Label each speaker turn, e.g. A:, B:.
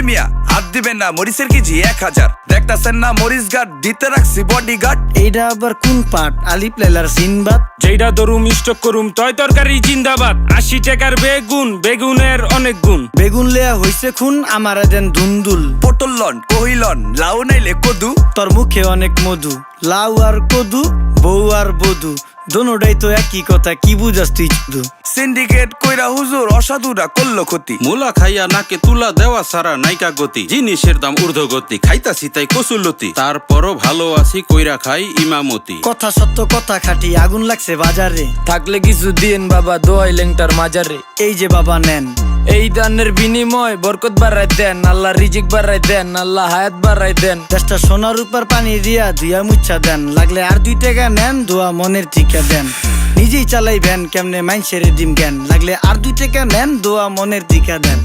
A: মিয়া হাত দিবেন না, মরিচের কেজি 1000। দেখতাছেন না মরিচ গার্ড দিতে রাখছি বডি গার্ড।
B: এইটা আবার কোন পাট? আলিপ লাইলার সিনবাদ।
C: যেইটা ধরুম স্টক করুম তয় তরকারি জিন্দাবাদ। 80 টাকার বেগুন, বেগুনের অনেক গুণ।
B: বেগুন লেয়া হইছে খুন, আমারে দেন ধুন্দুল।
A: পটল লন, কহিলন, লাউ নাইলে কদু।
B: তোর মুখে অনেক মধু, লাউ আর কদু, বউ আর বধু, দোনোটাই তো একই কথা, কি বুঝাস তুই শুধু?
A: সিন্ডিকেট কইরা হুজুর অসাধুরা করলো ক্ষতি।
D: মুলা খাইয়া নাকে তুলা দেওয়া সারা নাইকা গতি। জিনিসের দাম ঊর্ধ্বগতি, খাইতাছি তাই কচুলতি। তারপরও ভালো আছি কইরা খাই ইমামতি।
B: কথা সত্য কথা খাটি, আগুন লাগছে বাজারে।
E: থাকলে কিছু দিয়েন বাবা, দোয়াই লেংটার মাজারে।
B: এই যে বাবা নেন,
E: এই দানের বিনিময় বরকত বাড়াই দেন, আল্লাহ রিজিক বাড়াই দেন, আল্লাহ হায়াত বাড়াই দেন।
B: দেশটা সোনার উপর পানি দিয়া ধুইয়া মুচ্ছা দেন। লাগলে আর 2 টাকা নেন, দোয়া মনের ঠিকা দেন। নিজেই চালাই ভ্যান, কেমনে মাইনসেরে দিম জ্ঞান। লাগলে আর 2 টাকা নেন, দোয়া মনের ঠিকা দেন।